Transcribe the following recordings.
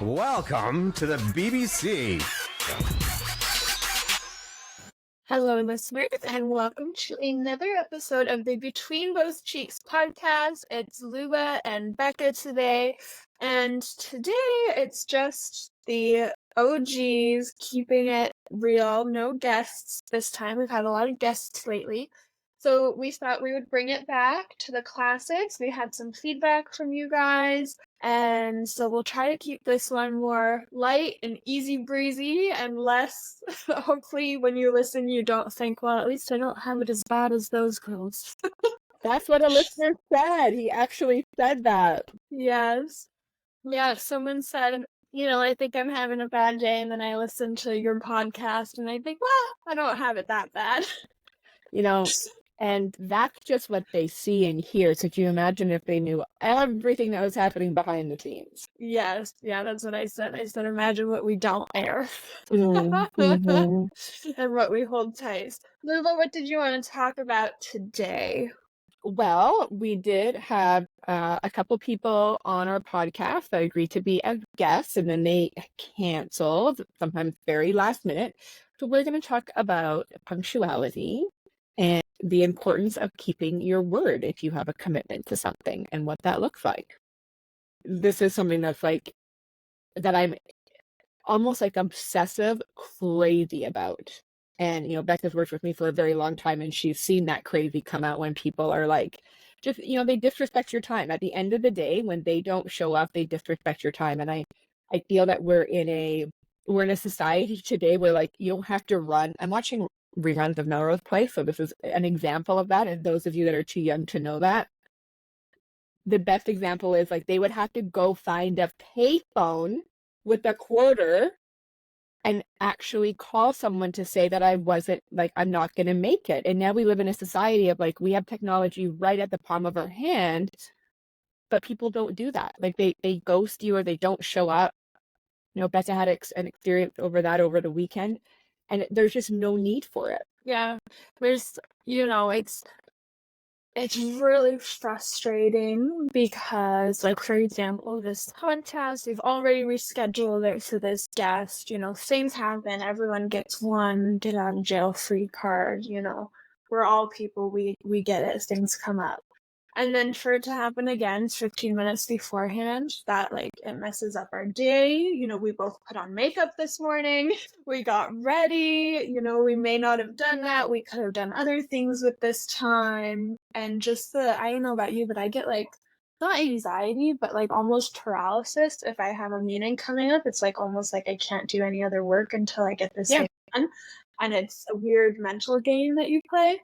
Welcome to the BBC. Hello, listeners, and welcome to another episode of the Between Both Cheeks podcast. It's Luba and Becca today, and today it's just the OGs keeping it real, no guests this time. We've had a lot of guests lately, so we thought we would bring it back to the classics. We had some feedback from you guys. And so we'll try to keep this one more light and easy breezy and less, hopefully when you listen, you don't think, well, at least I don't have it as bad as those girls. That's what a listener said. He actually said that. Yes. Yeah, someone said, I think I'm having a bad day, and then I listen to your podcast and I think, well, I don't have it that bad. And that's just what they see and hear. So can you imagine if they knew everything that was happening behind the scenes? Yes, yeah, that's what I said. I said, imagine what we don't air. Mm-hmm. And what we hold tight. Luba, what did you want to talk about today? Well, we did have a couple people on our podcast that agreed to be as guests, and then they canceled, sometimes very last minute. So we're going to talk about punctuality and the importance of keeping your word if you have a commitment to something and what that looks like. This is something that's that I'm almost obsessive crazy about. And, Becca's worked with me for a very long time, and she's seen that crazy come out when people are just, they disrespect your time. At the end of the day, when they don't show up, they disrespect your time. And I feel that we're in a society today where you don't have to run. I'm watching reruns of Melrose Place, so this is an example of that. And those of you that are too young to know that, the best example is they would have to go find a payphone with a quarter and actually call someone to say that I'm not going to make it. And now we live in a society of we have technology right at the palm of our hand, but people don't do that. They ghost you or they don't show up. Becca had an experience over the weekend, and there's just no need for it. Yeah, there's, it's really frustrating because, for example, this podcast, we've already rescheduled it for this guest. Things happen. Everyone gets one get out of jail free card. We're all people. We get it. Things come up. And then for it to happen again 15 minutes beforehand, that it messes up our day. We both put on makeup this morning. We got ready. We may not have done that. We could have done other things with this time. And just I don't know about you, but I get not anxiety, but almost paralysis if I have a meeting coming up. It's almost I can't do any other work until I get this thing done. And it's a weird mental game that you play.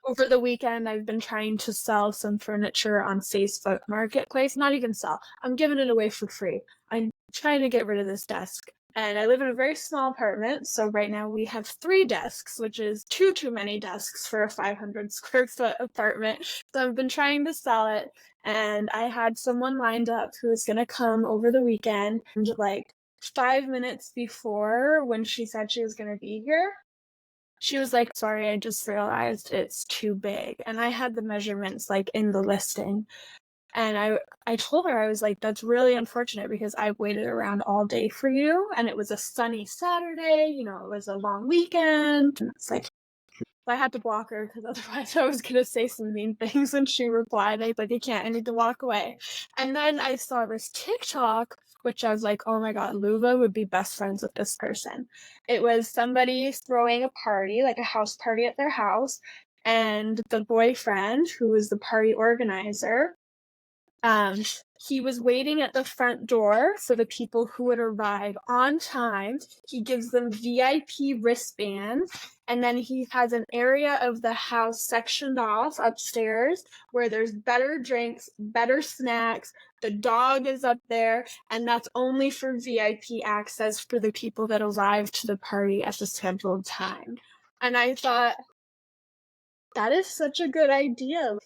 Over the weekend, I've been trying to sell some furniture on Facebook Marketplace. Not even sell. I'm giving it away for free. I'm trying to get rid of this desk. And I live in a very small apartment, so right now we have 3 desks, which is too many desks for a 500 square foot apartment. So I've been trying to sell it, and I had someone lined up who was going to come over the weekend, and 5 minutes before when she said she was going to be here, she was like, sorry, I just realized it's too big. And I had the measurements in the listing. And I told her, I was like, that's really unfortunate because I waited around all day for you. And it was a sunny Saturday, it was a long weekend. And it's I had to block her because otherwise I was going to say some mean things. And she replied, I was like, you can't, I need to walk away. And then I saw this TikTok, which I was like, oh my God, Luba would be best friends with this person. It was somebody throwing a party, a house party at their house. And the boyfriend, who was the party organizer, he was waiting at the front door for the people who would arrive on time. He gives them VIP wristbands, and then he has an area of the house sectioned off upstairs where there's better drinks, better snacks. The dog is up there, and that's only for VIP access for the people that arrive to the party at the scheduled time. And I thought, that is such a good idea.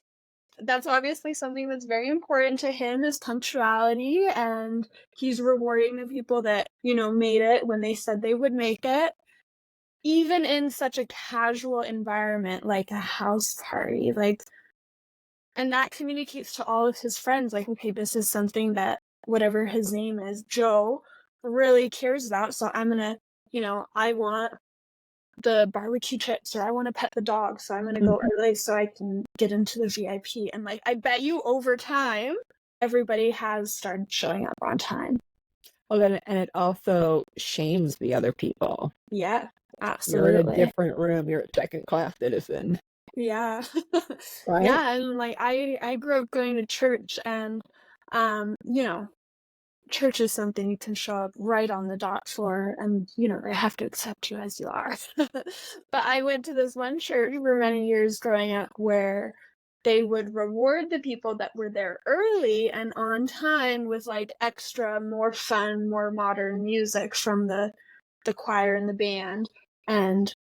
That's obviously something that's very important to him, is punctuality, and he's rewarding the people that, made it when they said they would make it, even in such a casual environment like a house party. And that communicates to all of his friends, okay, this is something that whatever his name is, Joe, really cares about. So I'm gonna, I want the barbecue chips, or I want to pet the dog, so I'm gonna go early so I can get into the VIP. And like, I bet you over time, everybody has started showing up on time. Well, then, and it also shames the other people. Yeah, You're in a absolutely. different room. You're a second-class citizen, Yeah. right? Yeah, and like I grew up going to church, and you know, church is something you can show up right on the dot for, and they have to accept you as you are. But I went to this one church for many years growing up where they would reward the people that were there early and on time with like extra, more fun, more modern music from the choir and the band. And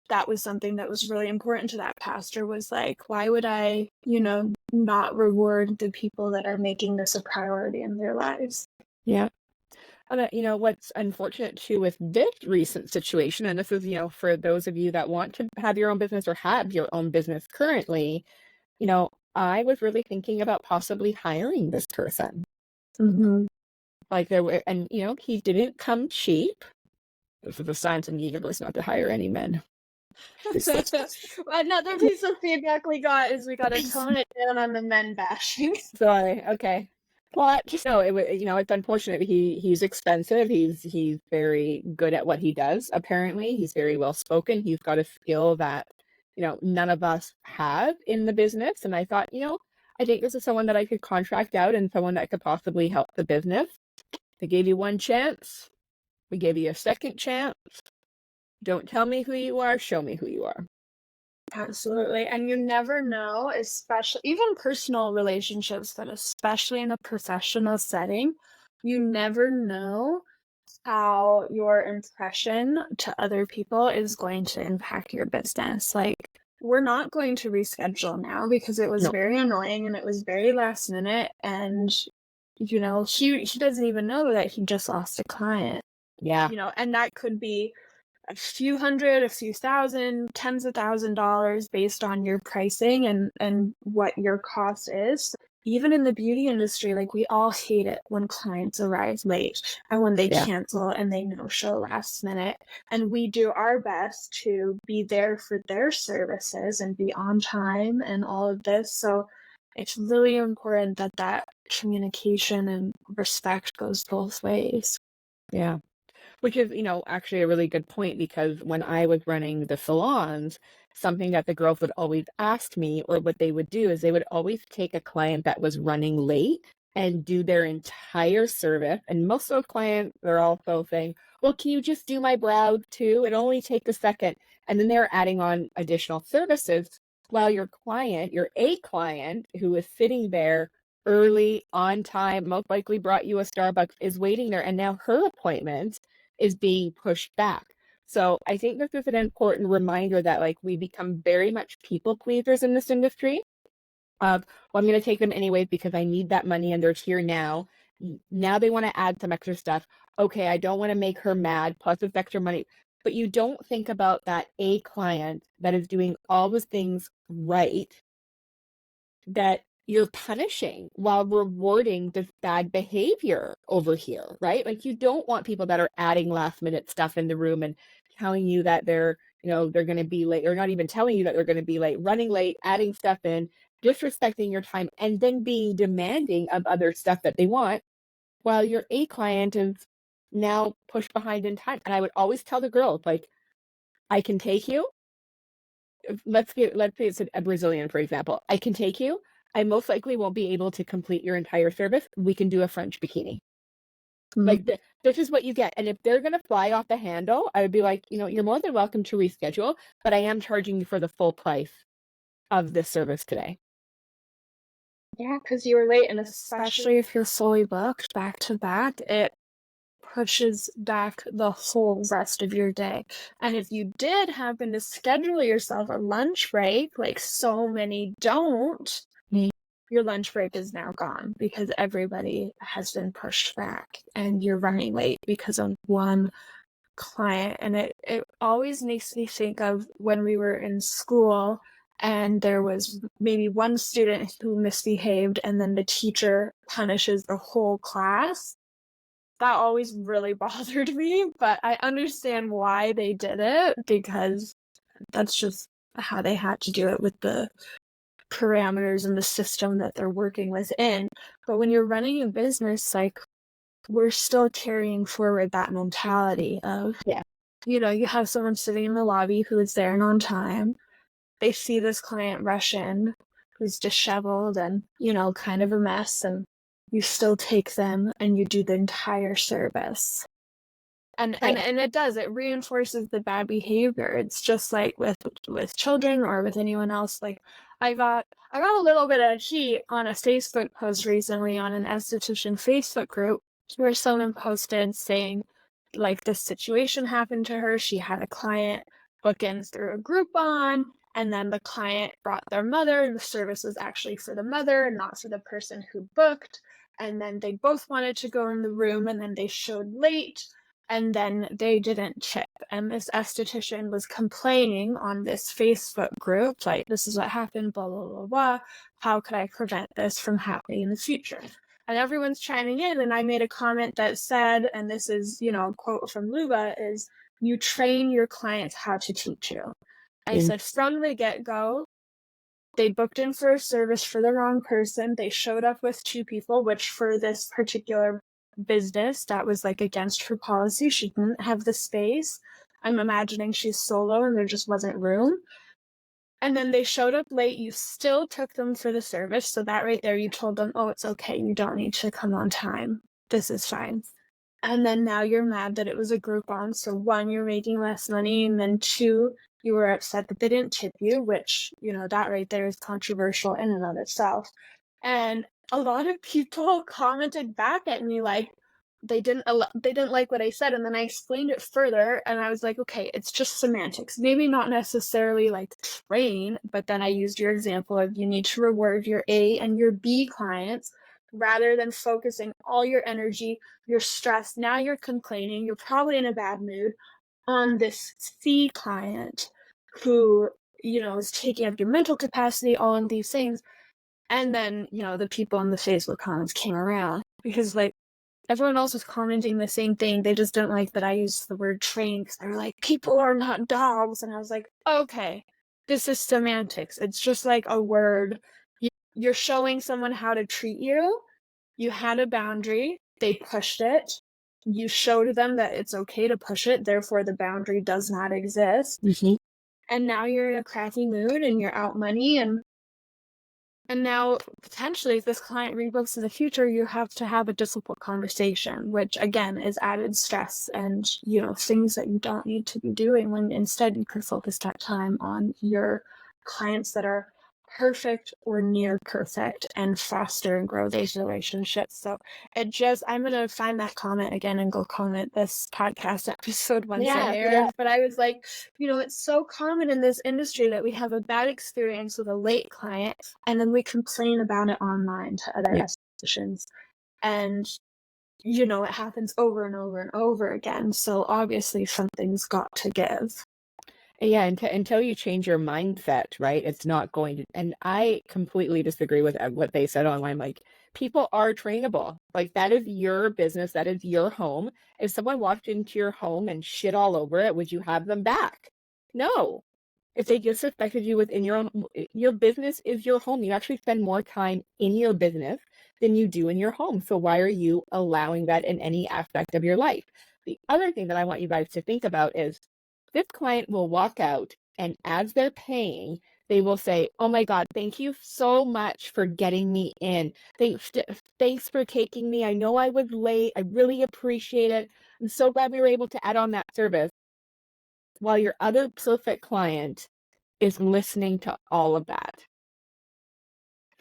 that was something that was really important to that pastor, was like, why would I, not reward the people that are making this a priority in their lives? Yeah. And what's unfortunate too with this recent situation, and this is, for those of you that want to have your own business or have your own business currently, I was really thinking about possibly hiring this person. Mm-hmm. Like there were, and he didn't come cheap. This is a sign to universe not to hire any men. Another piece of feedback we got is we got to tone it down on the men bashing. Sorry. Okay. Well, just know it. It's unfortunate. He's expensive. He's very good at what he does. Apparently, he's very well spoken. He's got a skill that none of us have in the business. And I thought, I think this is someone that I could contract out and someone that could possibly help the business. They gave you one chance. We gave you a second chance. Don't tell me who you are. Show me who you are. Absolutely. And you never know, especially even personal relationships, but especially in a professional setting, you never know how your impression to other people is going to impact your business. Like, we're not going to reschedule now because it was No. very annoying and it was very last minute. And, he doesn't even know that he just lost a client. Yeah. And that could be a few hundred, a few thousand, tens of $1,000s based on your pricing and what your cost is. Even in the beauty industry, like, we all hate it when clients arrive late and when they cancel and they no-show last minute. And we do our best to be there for their services and be on time and all of this. So it's really important that communication and respect goes both ways. Yeah. Which is, actually a really good point, because when I was running the salons, something that the girls would always ask me, or what they would do, is they would always take a client that was running late and do their entire service. And most of the clients are also saying, well, can you just do my brows too? It only takes a second. And then they're adding on additional services, while your A client who is sitting there early, on time, most likely brought you a Starbucks, is waiting there. And now her appointment is being pushed back. So I think this is an important reminder that, like, we become very much people pleasers in this industry. Well, I'm going to take them anyways because I need that money and they're here now. Now they want to add some extra stuff. Okay, I don't want to make her mad, plus it's extra money. But you don't think about that A client that is doing all the things right, that you're punishing while rewarding this bad behavior over here, right? Like, you don't want people that are adding last minute stuff in the room and telling you that they're going to be late, or not even telling you that they're going to be late, running late, adding stuff in, disrespecting your time, and then being demanding of other stuff that they want, while your A client is now pushed behind in time. And I would always tell the girls, like, I can take you. Let's say it's a Brazilian, for example. I can take you. I most likely won't be able to complete your entire service. We can do a French bikini. Like, this is what you get. And if they're going to fly off the handle, I would be like, you're more than welcome to reschedule, but I am charging you for the full price of this service today. Yeah, because you were late, and especially if you're fully booked back to back, it pushes back the whole rest of your day. And if you did happen to schedule yourself a lunch break, like so many don't, your lunch break is now gone because everybody has been pushed back and you're running late because of one client. And it always makes me think of when we were in school and there was maybe one student who misbehaved, and then the teacher punishes the whole class. That always really bothered me, but I understand why they did it, because that's just how they had to do it with the parameters and the system that they're working within. But when you're running a business, like, we're still carrying forward that mentality of, Yeah. you know, you have someone sitting in the lobby who is there and on time. They see this client rush in who's disheveled and, you know, kind of a mess, and you still take them and you do the entire service. And it does, it reinforces the bad behavior. It's just like with children or with anyone else. Like, I got a little bit of heat on a Facebook post recently on an esthetician Facebook group where someone posted saying, like, this situation happened to her. She had a client book in through a Groupon, and then the client brought their mother, and the service was actually for the mother and not for the person who booked. And then they both wanted to go in the room, and then they showed late, and then they didn't tip. And this esthetician was complaining on this Facebook group, like, this is what happened, blah, blah, blah, blah. How could I prevent this from happening in the future? And everyone's chiming in, and I made a comment that said, and this is, you know, a quote from Luba, is, you train your clients how to teach you. I said, from the get-go, they booked in for a service for the wrong person. They showed up with two people, which for this particular business, that was like against her policy. She didn't have the space. I'm imagining she's solo and there just wasn't room. And then they showed up late. You still took them for the service. So that right there, you told them, oh, it's okay. You don't need to come on time. This is fine. And then now you're mad that it was a Groupon. So one, you're making less money. And then two, you were upset that they didn't tip you, which, you know, that right there is controversial in and of itself. And a lot of people commented back at me like they didn't like what I said, and then I explained it further, and I was like, okay, it's just semantics. Maybe not necessarily like train, but then I used your example of, you need to reward your A and your B clients rather than focusing all your energy, your stress. Now you're complaining, you're probably in a bad mood on this C client who, you know, is taking up your mental capacity, all of these things. And then, you know, the people in the Facebook comments came around because, like, everyone else was commenting the same thing. They just didn't like that I used the word train because they were like, people are not dogs. And I was like, okay, this is semantics. It's just like a word. You're showing someone how to treat you. You had a boundary. They pushed it. You showed them that it's okay to push it. Therefore, the boundary does not exist. Mm-hmm. And now you're in a crappy mood and you're out money, and now, potentially, if this client rebooks in the future, you have to have a difficult conversation, which, again, is added stress and, you know, things that you don't need to be doing, when instead you could focus that time on your clients that are perfect or near perfect and foster and grow these relationships. So I'm going to find that comment again and go comment this podcast episode once it airs. But I was like, you know, it's so common in this industry that we have a bad experience with a late client and then we complain about it online to other estheticians. And, you know, it happens over and over and over again. So obviously something's got to give. Yeah, until you change your mindset, right? It's not going to. And I completely disagree with what they said online. Like, people are trainable. Like, that is your business. That is your home. If someone walked into your home and shit all over it, would you have them back? No. If they disrespected you within your business is your home. You actually spend more time in your business than you do in your home. So why are you allowing that in any aspect of your life? The other thing that I want you guys to think about is, this client will walk out, and as they're paying, they will say, oh my God, thank you so much for getting me in. Thanks for taking me. I know I was late. I really appreciate it. I'm so glad we were able to add on that service. While your other perfect client is listening to all of that.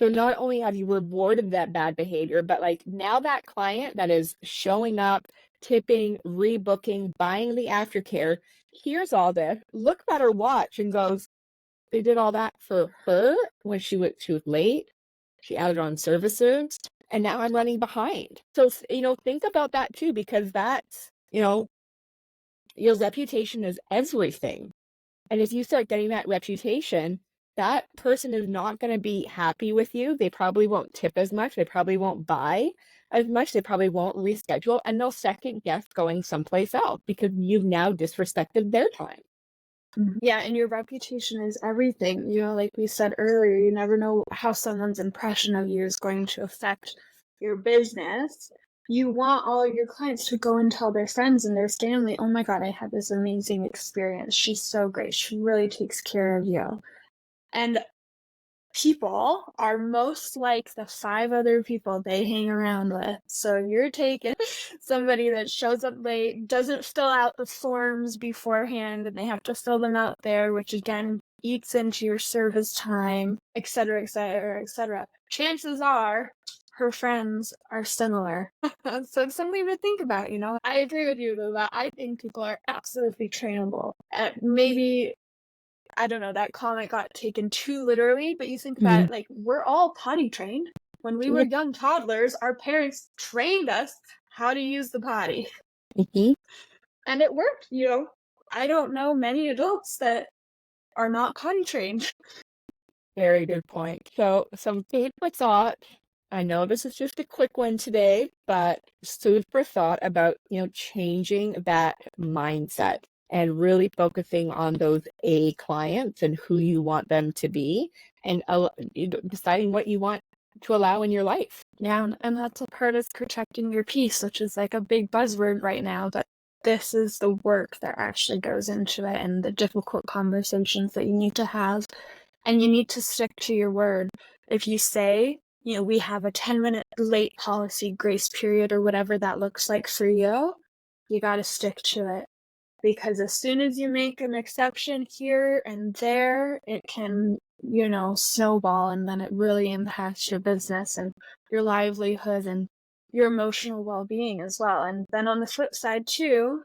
So not only have you rewarded that bad behavior, but like, now that client that is showing up, tipping, rebooking, buying the aftercare, hears all this, looks at her watch and goes, they did all that for her when she was late. She added on services, and now I'm running behind. So, you know, think about that too, because that's, you know, your reputation is everything. And if you start getting that reputation, that person is not going to be happy with you. They probably won't tip as much. They probably won't buy as much. They probably won't reschedule, and they'll second guess going someplace else because you've now disrespected their time. Yeah, and your reputation is everything. You know, like we said earlier, you never know how someone's impression of you is going to affect your business. You want all of your clients to go and tell their friends and their family, oh my God, I had this amazing experience. She's so great. She really takes care of you. And people are most like the 5 other people they hang around with. So you're taking somebody that shows up late, doesn't fill out the forms beforehand, and they have to fill them out there, which again eats into your service time, etc., etc., etc. Chances are her friends are similar. So it's something to think about, you know. I agree with you, Luba. I think people are absolutely trainable. Maybe I don't know, that comment got taken too literally, but you think about it, like, we're all potty trained. When we were young toddlers, our parents trained us how to use the potty. And it worked, you know. I don't know many adults that are not potty trained. Very good point. So some food for thought. I know this is just a quick one today, but food for thought about, changing that mindset and really focusing on those A clients and who you want them to be and deciding what you want to allow in your life. Yeah, and that's a part of protecting your peace, which is like a big buzzword right now, but this is the work that actually goes into it and the difficult conversations that you need to have. And you need to stick to your word. If you say, we have a 10-minute late policy grace period or whatever that looks like for you, you got to stick to it. Because as soon as you make an exception here and there, it can, snowball, and then it really impacts your business and your livelihood and your emotional well-being as well. And then on the flip side too,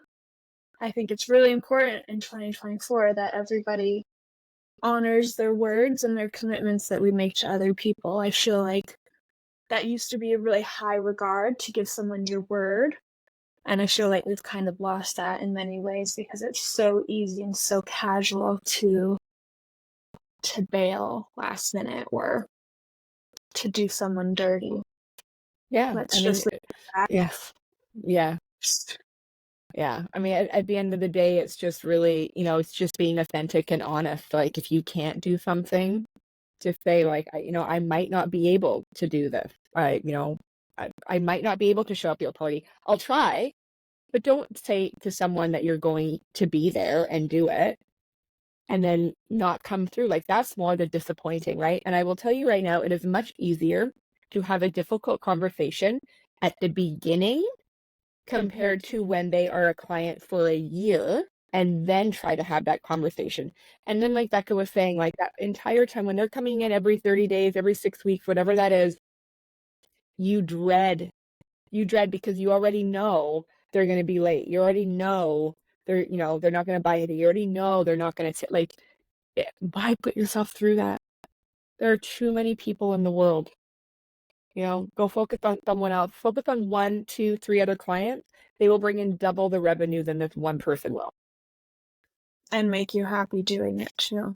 I think it's really important in 2024 that everybody honors their words and their commitments that we make to other people. I feel like that used to be a really high regard to give someone your word. And I feel like we've kind of lost that in many ways because it's so easy and so casual to bail last minute or to do someone dirty. Yeah. Let's just leave that. Yes. Yeah. Yeah. I mean, at the end of the day, it's just really, it's just being authentic and honest. Like if you can't do something, just say like, I might not be able to do this. I might not be able to show up at your party. I'll try, but don't say to someone that you're going to be there and do it and then not come through. Like that's more the disappointing, right? And I will tell you right now, it is much easier to have a difficult conversation at the beginning compared to when they are a client for a year and then try to have that conversation. And then like Becca was saying, like that entire time when they're coming in every 30 days, every 6 weeks, whatever that is, you dread because you already know they're going to be late. You already know they're not going to buy it. You already know they're not going to why put yourself through that? There are too many people in the world. Go focus on someone else. Focus on 1, 2, 3 other clients. They will bring in double the revenue than this one person will. And make you happy doing it too.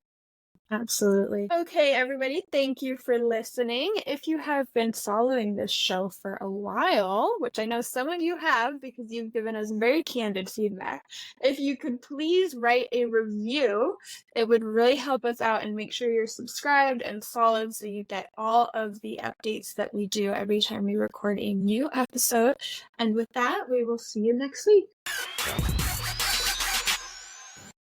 Absolutely. Okay, everybody, thank you for listening. If you have been following this show for a while, which I know some of you have because you've given us very candid feedback, if you could please write a review, it would really help us out, and make sure you're subscribed and followed so you get all of the updates that we do every time we record a new episode. And with that, we will see you next week.